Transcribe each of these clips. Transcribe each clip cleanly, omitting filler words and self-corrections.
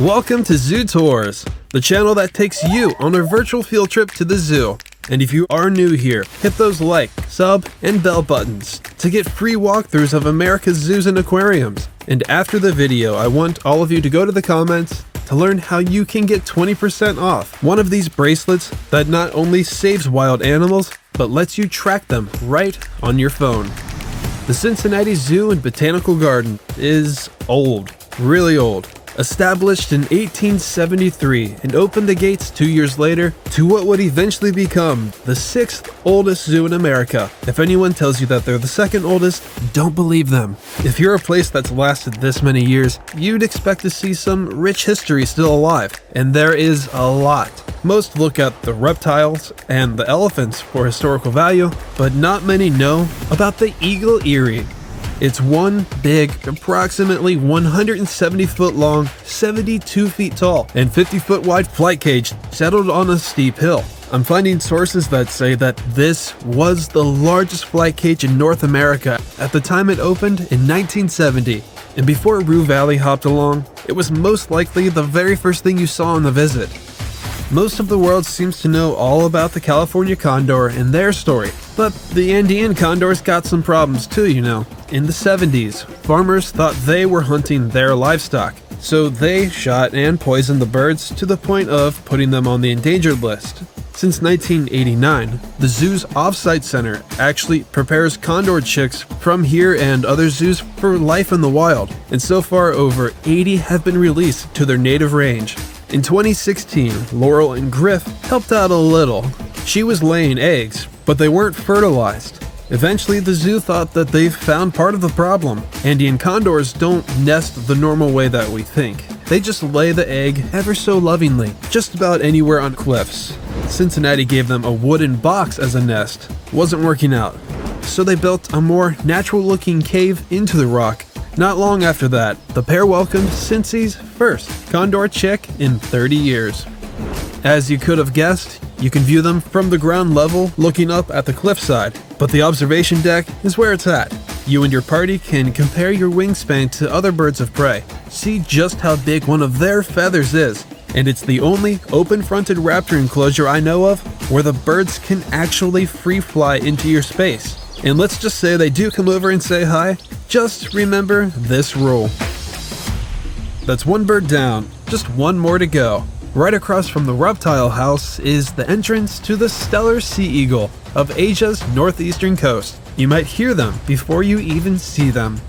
Welcome to Zoo Tours, the channel that takes you on a virtual field trip to the zoo. And if you are new here, hit those like, sub, and bell buttons to get free walkthroughs of America's zoos and aquariums. And after the video, I want all of you to go to the comments to learn how you can get 20% off one of these bracelets that not only saves wild animals, but lets you track them right on your phone. The Cincinnati Zoo and Botanical Garden is old, really old. Established in 1873 and opened the gates 2 years later to what would eventually become the 6th oldest zoo in America. If anyone tells you that they're the 2nd oldest, don't believe them. If you're a place that's lasted this many years, you'd expect to see some rich history still alive, and there is a lot. Most look at the reptiles and the elephants for historical value, but not many know about the Eagle Eyrie. It's one big, approximately 170 foot long, 72 feet tall, and 50 foot wide flight cage settled on a steep hill. I'm finding sources that say that this was the largest flight cage in North America at the time it opened in 1970. And before Rue Valley hopped along, it was most likely the very first thing you saw on the visit. Most of the world seems to know all about the California condor and their story, but the Andean Condors got some problems too, you know. In the 70s, farmers thought they were hunting their livestock, so they shot and poisoned the birds to the point of putting them on the endangered list. Since 1989, the zoo's off-site center actually prepares condor chicks from here and other zoos for life in the wild, and so far over 80 have been released to their native range. In 2016, Laurel and Griff helped out a little. She was laying eggs, but they weren't fertilized. Eventually, the zoo thought that they've found part of the problem. Andean condors don't nest the normal way that we think. They just lay the egg ever so lovingly, just about anywhere on cliffs. Cincinnati gave them a wooden box as a nest. Wasn't working out. So they built a more natural-looking cave into the rock. Not long after that, the pair welcomed Cincy's first condor chick in 30 years. As you could have guessed, you can view them from the ground level looking up at the cliffside, but the observation deck is where it's at. You and your party can compare your wingspan to other birds of prey. See just how big one of their feathers is, and it's the only open-fronted raptor enclosure I know of where the birds can actually free fly into your space. And let's just say they do come over and say hi, just remember this rule. That's one bird down, just one more to go. Right across from the reptile house is the entrance to the Steller sea eagle of Asia's northeastern coast. You might hear them before you even see them.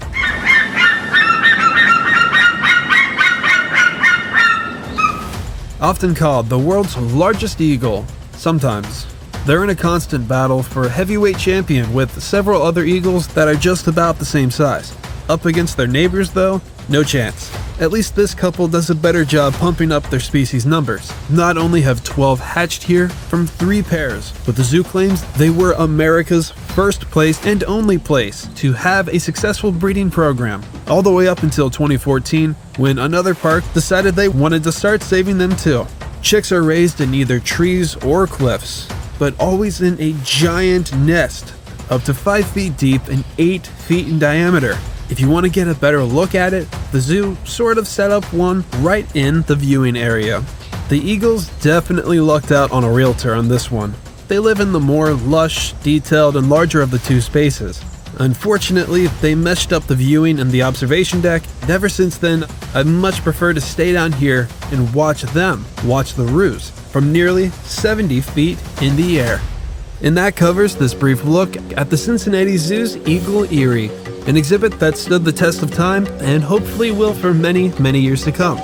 Often called the world's largest eagle, sometimes they're in a constant battle for heavyweight champion with several other eagles that are just about the same size. Up against their neighbors though, no chance. At least this couple does a better job pumping up their species numbers. Not only have 12 hatched here from 3 pairs, but the zoo claims they were America's first place and only place to have a successful breeding program, all the way up until 2014 when another park decided they wanted to start saving them too. Chicks are raised in either trees or cliffs, but always in a giant nest, up to 5 feet deep and 8 feet in diameter. If you want to get a better look at it, the zoo sort of set up one right in the viewing area. The eagles definitely lucked out on a realtor on this one. They live in the more lush, detailed, and larger of the two spaces. Unfortunately, they meshed up the viewing and the observation deck, and ever since then, I'd much prefer to stay down here and watch them watch the roos from nearly 70 feet in the air. And that covers this brief look at the Cincinnati Zoo's Eagle Eyrie, an exhibit that stood the test of time and hopefully will for many, many years to come.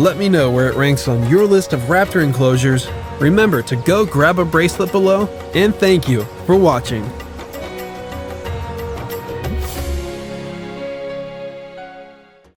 Let me know where it ranks on your list of raptor enclosures. Remember to go grab a bracelet below, and thank you for watching.